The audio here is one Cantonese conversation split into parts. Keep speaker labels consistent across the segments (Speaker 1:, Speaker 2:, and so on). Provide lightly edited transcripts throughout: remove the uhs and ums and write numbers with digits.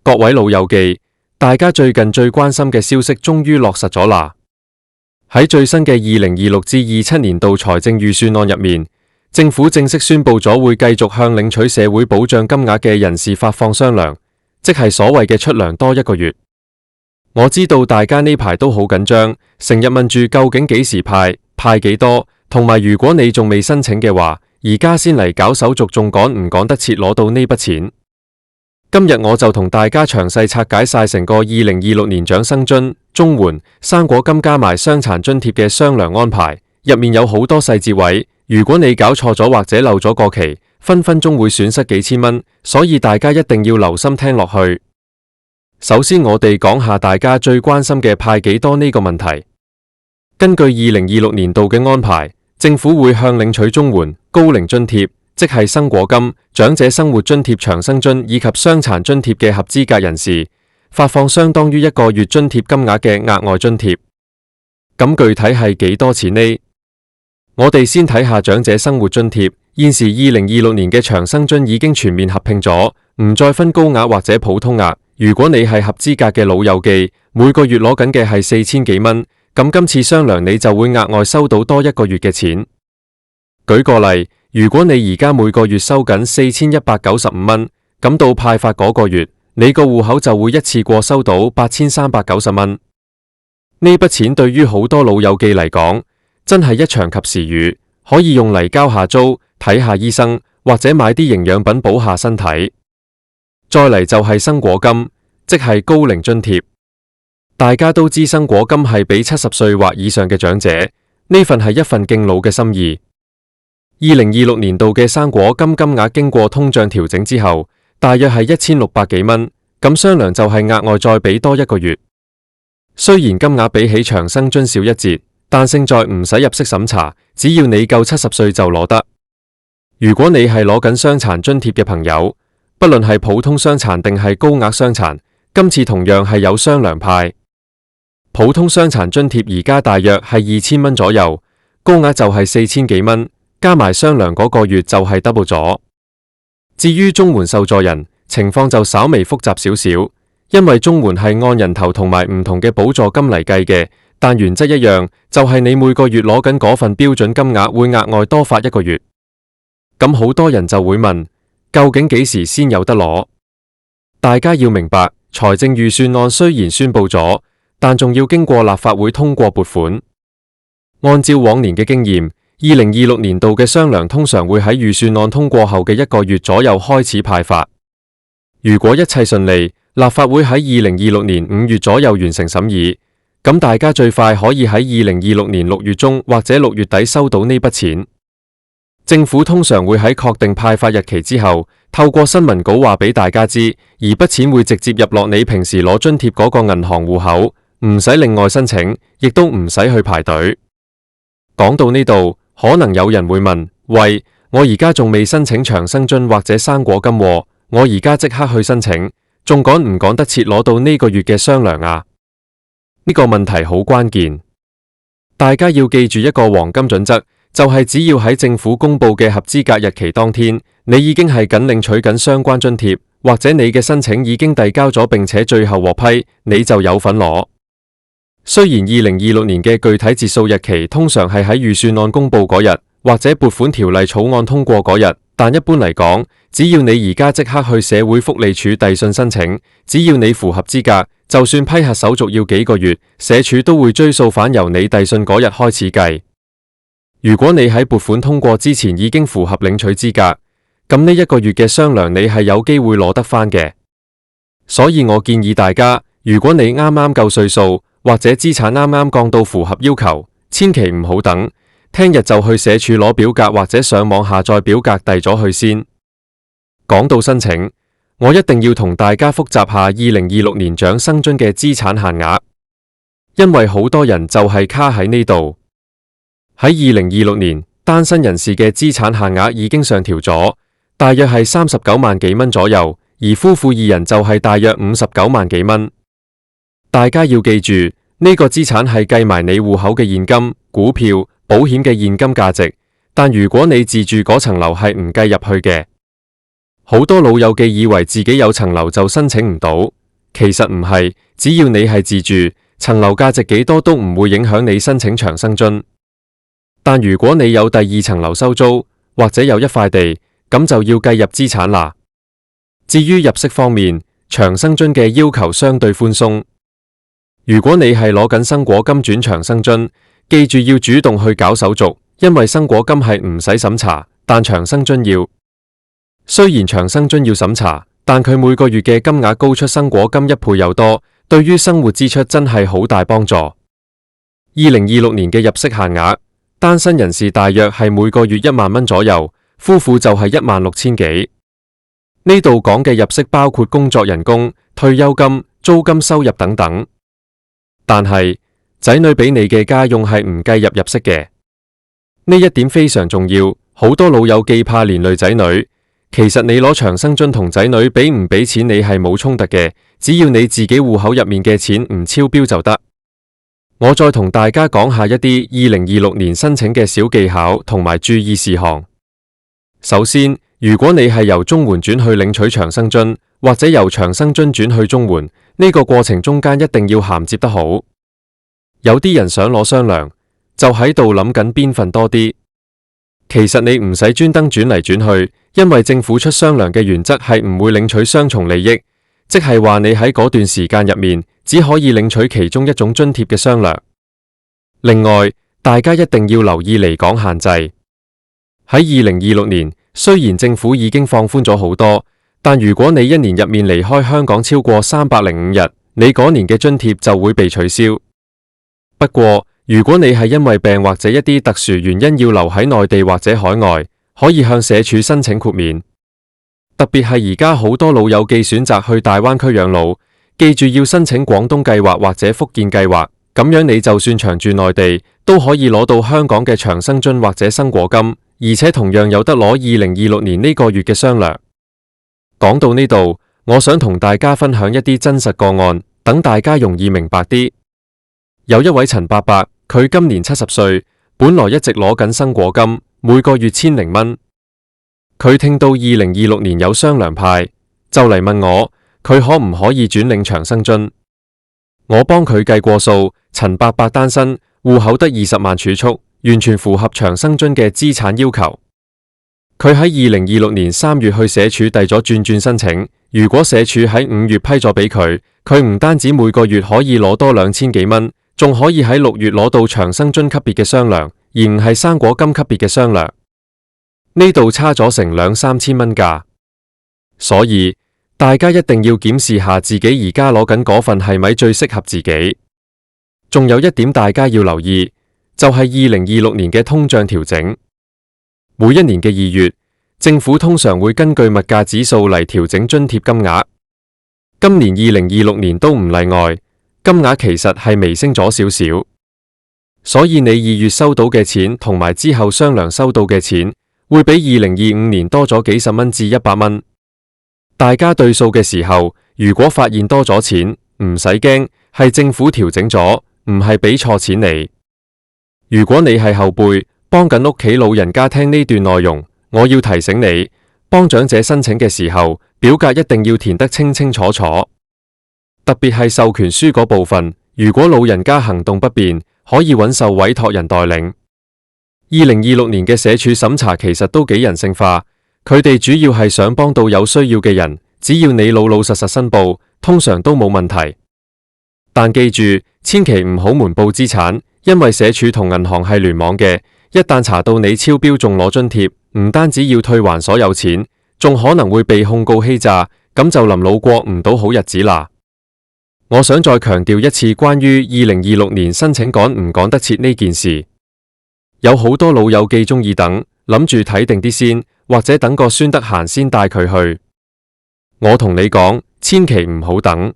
Speaker 1: 各位老友記，大家最近最關心嘅消息終於落實咗啦！喺最新嘅2026至27年度財政預算案入面，政府正式宣布咗會繼續向領取社會保障金額嘅人士發放雙糧，即係所謂嘅出糧多1個月。我知道大家呢排都好緊張，成日問住究竟幾時派，派幾多，同埋如果你仲未申請嘅話，而家先嚟搞手續，仲趕唔趕得切攞到呢筆錢？今日我就同大家詳細拆解晒成個2026年長生津、綜援、生果金加埋傷殘津貼嘅雙糧安排，入面有好多細節位，如果你搞錯咗或者漏咗個期，分分鐘會損失幾千蚊，所以大家一定要留心聽落去。首先我哋講下大家最關心嘅派幾多呢個問題。根據2026年度嘅安排，政府會向領取綜援、高齡津貼，即係生果金、長者生活津貼、長生津以及傷殘津貼嘅合資格人士，發放相當於1個月津貼金額嘅額外津貼。咁具體係幾多錢呢？我哋先睇下長者生活津貼。現時2026年嘅長生津已經全面合併咗，唔再分高額或者普通額。如果你係合資格嘅老友記，每個月攞緊嘅係4000幾蚊，咁今次雙糧你就會額外收到多1個月嘅錢。舉個例，如果你而家每個月收緊4195蚊，咁到派發嗰個月，你個戶口就會一次過收到8390蚊。呢筆錢對於好多老友記嚟講，真係一場及時雨，可以用嚟交下租、睇下醫生，或者買啲營養品補下身體。再嚟就係生果金，即係高齡津貼。大家都知生果金係俾70歲或以上嘅長者，呢份係一份敬老嘅心意。2026年度嘅生果金金額經過通脹調整之後，大約係1600幾蚊，咁雙糧就係額外再俾多1個月。雖然金額比起長生津少一截，但勝在唔使入息審查，只要你夠70歲就攞得。如果你係攞緊傷殘津貼嘅朋友，不論係普通傷殘定係高額傷殘，今次同樣係有雙糧派。普通傷殘津貼而家大約係2000蚊左右，高額就係4000幾蚊，加埋雙糧嗰個月就係 double 咗。至於綜援受助人，情況就稍微複雜少少，因為綜援係按人頭同埋唔同嘅補助金嚟計嘅，但原則一樣，就係你每個月攞緊嗰份標準金額會額外多發1個月。咁好多人就會問，究竟幾時先有得攞？大家要明白，財政預算案雖然宣布咗，但仲要經過立法會通過撥款。按照往年嘅經驗，2026年度嘅雙糧通常會喺預算案通過後嘅1個月左右開始派發。如果一切順利，立法會喺2026年5月左右完成審議，咁大家最快可以喺2026年6月中或者6月底收到呢筆錢。政府通常會喺確定派發日期之後，透過新聞稿話俾大家知，而筆錢會直接入落你平時攞津貼嗰個銀行戶口，唔使另外申請，亦都唔使去排隊。講到呢度，可能有人會問，喂，我而家仲未申請長生津或者生果金喎，我而家即刻去申請，仲趕唔趕得切攞到呢個月嘅雙糧啊？呢個問題好關鍵，大家要記住一個黃金準則，就係只要喺政府公布嘅合資格日期當天，你已經係緊領取緊相關津貼，或者你嘅申請已經遞交咗並且最後獲批，你就有份攞。雖然2026年嘅具體截數日期通常係喺預算案公布嗰日，或者撥款條例草案通過嗰日，但一般嚟講，只要你而家即刻去社會福利署遞信申請，只要你符合資格，就算批核手續要幾個月，社署都會追溯返由你遞信嗰日開始計。如果你喺撥款通過之前已經符合領取資格，咁呢1個月嘅雙糧你係有機會攞得返嘅。所以我建議大家，如果你啱啱夠歲數，或者資產啱啱降到符合要求，千祈唔好等，聽日就去社署攞表格或者上網下載表格遞咗去先。講到申請，我一定要同大家複習下2026年長生津嘅資產限額，因為好多人就係卡喺呢度。喺2026年，單身人士嘅資產限額已經上調咗，大約係39萬幾蚊左右，而夫婦2人就係大約59萬幾蚊。大家要記住，呢個資產係計埋你戶口嘅現金、股票、保險嘅現金價值，但如果你自住嗰層樓係唔計入去嘅。好多老友記以為自己有層樓就申請唔到，其實唔係，只要你係自住，層樓價值幾多都唔會影響你申請長生津。但如果你有第二層樓收租，或者有一塊地，咁就要計入資產啦。至於入息方面，長生津嘅要求相對寬鬆。如果你係攞緊生果金轉長生津，記住要主動去搞手續，因為生果金係唔使審查，但長生津要。雖然長生津要審查，但佢每個月嘅金額高出生果金1倍又多，對於生活支出真係好大幫助。2026年嘅入息限額，單身人士大約係每個月1萬蚊左右，夫婦就係16000幾。呢度講嘅入息包括工作人工、退休金、租金收入等等。但係仔女俾你嘅家用係唔計入息嘅，呢一點非常重要。好多老友記怕連累仔女，其實你攞長生津同仔女俾唔俾錢你係冇衝突嘅，只要你自己戶口入面嘅錢唔超標就得。我再同大家講下一啲2026年申請嘅小技巧同埋注意事項。首先，如果你係由綜援轉去領取長生津，或者由長生津轉去綜援，呢個過程中間一定要銜接得好。有啲人想攞雙糧，就喺度諗緊邊份多啲。其實你唔使專登轉嚟轉去，因為政府出雙糧嘅原則係唔會領取雙重利益，即係話你喺嗰段時間入面只可以領取其中一種津貼嘅雙糧。另外，大家一定要留意離港限制。喺2026年，雖然政府已經放寬咗好多，但如果你一年入面離開香港超過305日，你嗰年嘅津貼就會被取消。不過，如果你係因為病或者一啲特殊原因要留喺內地或者海外，可以向社署申請豁免。特別係而家好多老友記選擇去大灣區養老，記住要申請廣東計劃或者福建計劃，咁樣你就算長住內地，都可以攞到香港嘅長生津或者生果金，而且同樣有得攞2026年呢個月嘅雙糧。講到呢度，我想同大家分享一啲真實個案，等大家容易明白啲。有一位陳伯伯，佢今年70歲，本來一直攞緊生果金，每個月1000蚊。佢聽到2026年有雙糧派，就嚟問我，佢可唔可以轉領長生津？我幫佢計過數，陳伯伯單身，戶口得20萬儲蓄，完全符合長生津嘅資產要求。佢喺2026年3月去社署遞咗轉申請，如果社署喺5月批咗俾佢，佢唔單止每個月可以攞多2000幾蚊，仲可以喺6月攞到長生津級別嘅雙糧，而唔係生果金級別嘅雙糧。呢度差咗成2-3千蚊㗎，所以大家一定要檢視下自己而家攞緊嗰份係咪最適合自己。仲有一點大家要留意，就係2026年嘅通脹調整。每一年嘅2月，政府通常會根據物價指數嚟調整津貼金額。今年2026年都唔例外，金額其實係微升咗少少。所以你2月收到嘅錢同埋之後雙糧收到嘅錢，會比2025年多咗幾十蚊至100蚊。大家對數嘅時候，如果發現多咗錢，唔使驚，係政府調整咗，唔係俾錯錢你。如果你係後輩，幫緊屋企老人家聽呢段內容，我要提醒你，幫長者申請嘅時候，表格一定要填得清清楚楚。特別係授權書嗰部分，如果老人家行動不便，可以揾受委託人代領。2026年嘅社署審查其實都幾人性化，佢哋主要係想幫到有需要嘅人，只要你老老實實申報，通常都冇問題。但記住，千祈唔好瞞報資產，因為社署同銀行係聯網嘅，一旦查到你超標仲攞津貼，唔單止要退還所有錢，仲可能會被控告欺詐，咁就臨老過唔到好日子啦。我想再強調一次關於2026年申請趕唔趕得切呢件事。有好多老友記中意等，諗住睇定啲先，或者等個孫得閒先帶佢去。我同你講，千祈唔好等，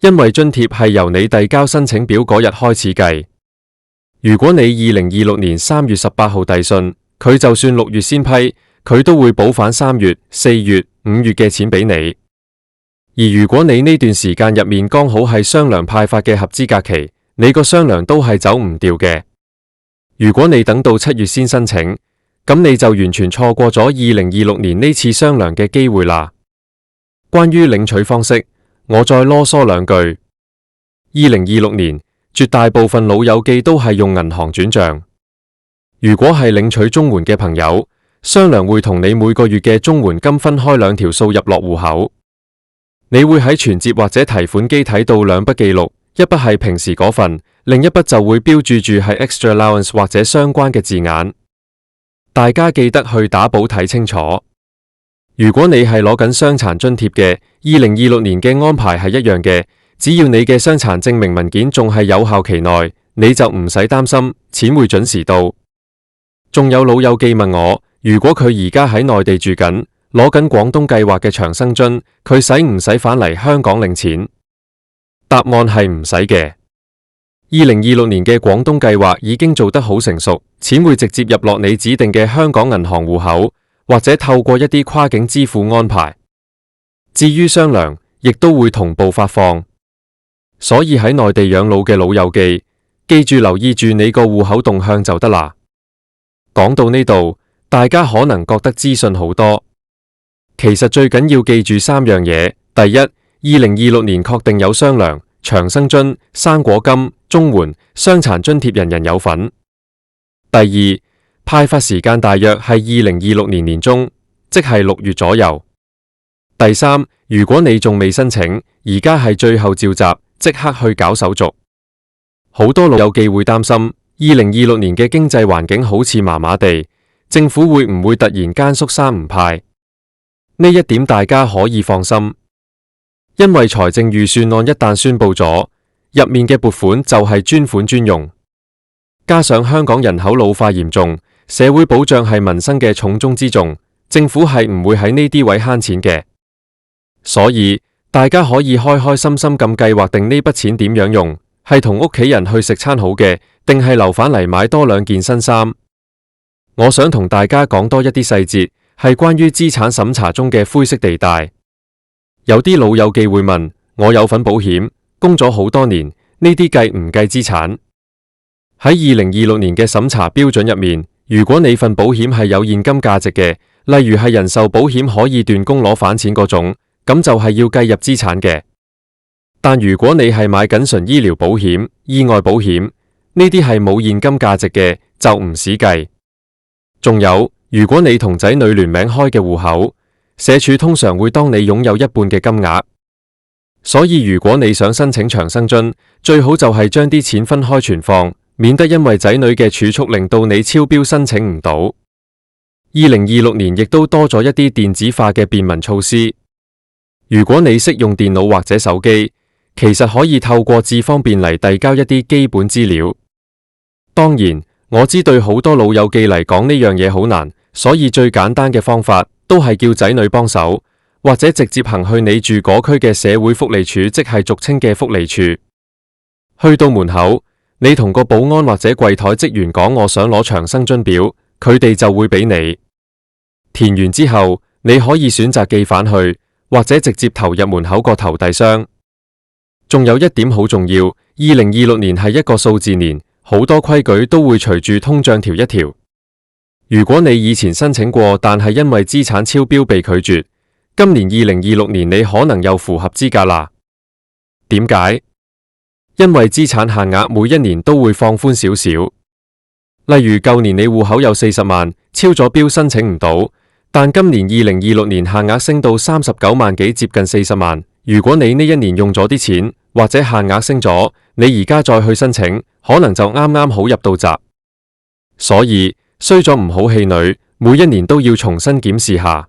Speaker 1: 因為津貼係由你遞交申請表嗰日開始計。如果你2026年3月18號遞信，佢就算6月先批，佢都會補返3月、4月、5月嘅錢俾你。而如果你呢段時間入面剛好係雙糧派發嘅合資格期，你個雙糧都係走唔掉嘅。如果你等到7月先申請，咁你就完全錯過咗2026年呢次雙糧嘅機會啦。關於領取方式，我再囉嗦兩句。2026年，絕大部分老友記都係用銀行轉賬。如果係領取綜援嘅朋友，雙糧會同你每個月嘅綜援金分開兩條數入落戶口。你會喺存摺或者提款機睇到兩筆記錄，一筆係平時嗰份，另一筆就會標注住係 extra allowance 或者相關嘅字眼。大家記得去打簿睇清楚。如果你係攞緊傷殘津貼嘅，2026年嘅安排係一樣嘅，只要你嘅傷殘證明文件仲係有效期內，你就唔使擔心，錢會準時到。仲有老友記問我，如果佢而家喺內地住緊，攞緊廣東計劃嘅長生津，佢使唔使返嚟香港領錢？答案係唔使嘅。2026年嘅廣東計劃已經做得好成熟，錢會直接入落你指定嘅香港銀行戶口，或者透過一啲跨境支付安排。至於雙糧，亦都會同步發放。所以喺內地養老嘅老友記，記住留意住你個戶口動向就得啦。講到呢度，大家可能覺得資訊好多，其實最緊要記住3樣嘢。第一，2026年確定有雙糧、長生津、生果金、綜援、傷殘津貼人人有份。第二，派發時間大約係2026年年中，即係6月左右。第三，如果你仲未申請，而家係最後召集，即刻去搞手續。好多老友記會擔心2026年嘅經濟環境好似麻麻地，政府會唔會突然間縮三唔派？呢一點大家可以放心，因為財政預算案一旦宣布咗，入面嘅撥款就係專款專用，加上香港人口老化嚴重，社會保障係民生嘅重中之重，政府係唔會喺呢啲位慳錢嘅，所以大家可以開開心心咁計劃定呢筆錢點樣用，係同屋企人去食餐好嘅，定係留返嚟買多2件新衫。我想同大家講多一啲細節，係關於資產審查中嘅灰色地帶。有啲老友記會問，我有份保險，供咗好多年，呢啲計唔計資產？喺2026年嘅審查標準入面，如果你份保險係有現金價值嘅，例如係人壽保險可以斷供攞返錢嗰種，咁就係要計入資產嘅。但如果你係買緊純醫療保險、意外保險，呢啲係冇現金價值嘅，就唔使計。仲有，如果你同仔女聯名開嘅戶口，社署通常會當你擁有一半嘅金額。所以如果你想申請長生津，最好就係將啲錢分開存放，免得因為仔女嘅儲蓄令到你超標申請唔到。2026年亦都多咗一啲電子化嘅便民措施。如果你識用電腦或者手機，其實可以透過智方便嚟遞交一啲基本資料。當然，我知對好多老友記嚟講呢樣嘢好難，所以最簡單嘅方法都係叫仔女幫手，或者直接行去你住嗰區嘅社會福利處，即係俗稱嘅福利處。去到門口，你同個保安或者櫃台職員講我想攞長生津表，佢哋就會俾你。填完之後，你可以選擇寄返去，或者直接投入門口個投遞箱。仲有一點好重要，2026年係一個數字年，好多規矩都會隨住通脹調一調。如果你以前申請過，但係因為資產超標被拒絕，今年2026年你可能又符合資格啦。點解？因為資產限額每一年都會放寬少少。例如舊年你戶口有40萬，超咗標申請唔到，但今年2026年限額升到39萬幾，接近40萬。如果你呢一年用咗啲錢，或者限額升咗，你而家再去申請，可能就啱啱好入到閘。所以衰咗唔好氣餒，每一年都要重新檢視下。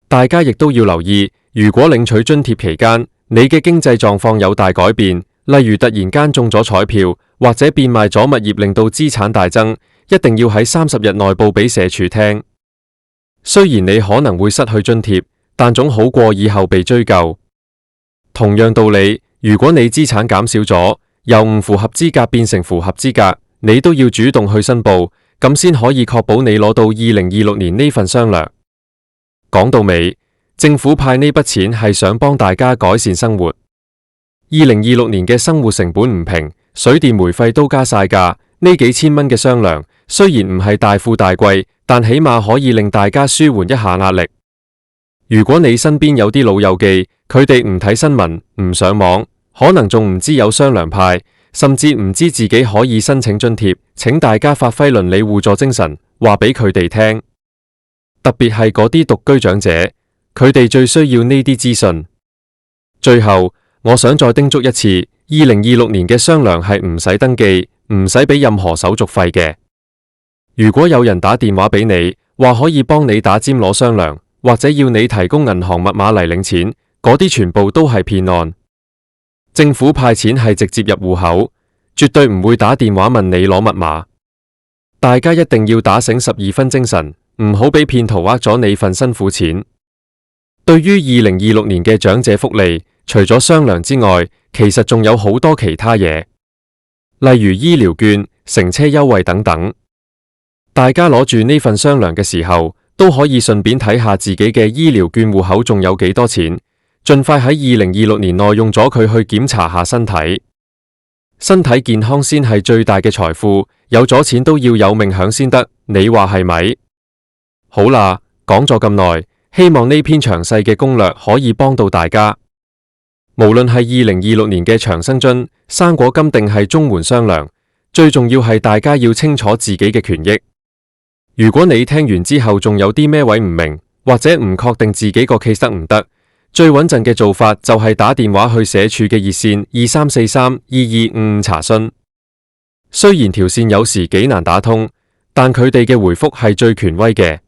Speaker 1: 大家亦都要留意，如果領取津貼期間，你嘅經濟狀況有大改變，例如突然間中咗彩票，或者變賣咗物業令到資產大增，一定要喺30日內報俾社署聽。雖然你可能會失去津貼，但總好過以後被追究。同樣道理，如果你資產減少咗，由唔符合資格變成符合資格，你都要主動去申報，咁先可以確保你攞到2026年呢份雙糧。講到尾，政府派呢筆錢係想幫大家改善生活。2026年嘅生活成本唔平，水電煤費都加晒價，呢幾千蚊嘅雙糧，雖然唔係大富大貴，但起碼可以令大家舒緩一下壓力。如果你身邊有啲老友記，佢哋唔睇新聞，唔上網，可能仲唔知有雙糧派，甚至唔知自己可以申請津貼，請大家發揮鄰里互助精神，話俾佢哋聽。特別係嗰啲獨居長者，佢哋最需要呢啲資訊。最後，我想再叮囑一次，2026年嘅雙糧係唔使登記，唔使俾任何手續費嘅。如果有人打電話俾你，話可以幫你打尖攞雙糧，或者要你提供銀行密碼嚟領錢，嗰啲全部都係騙案。政府派錢係直接入戶口，絕對唔會打電話問你攞密碼。大家一定要打醒12分精神，唔好俾騙徒呃咗你份辛苦錢。對於2026年嘅長者福利，除咗雙糧之外，其實仲有好多其他嘢，例如醫療券、乘車優惠等等。大家攞住呢份雙糧嘅時候，都可以順便睇下自己嘅醫療券戶口仲有幾多錢，盡快喺2026年內用咗佢去檢查下身體。身體健康先係最大嘅財富，有咗錢都要有命享先得，你話係咪？好啦，講咗咁耐，希望呢篇詳細嘅攻略可以幫到大家。無論係2026年嘅長生津、生果金定係綜援雙糧，最重要係大家要清楚自己嘅權益。如果你聽完之後仲有啲咩位唔明，或者唔確定自己個 case 得唔得，最穩陣嘅做法就係打電話去社署嘅熱線23432255查詢。雖然條線有時幾難打通，但佢哋嘅回覆係最權威嘅。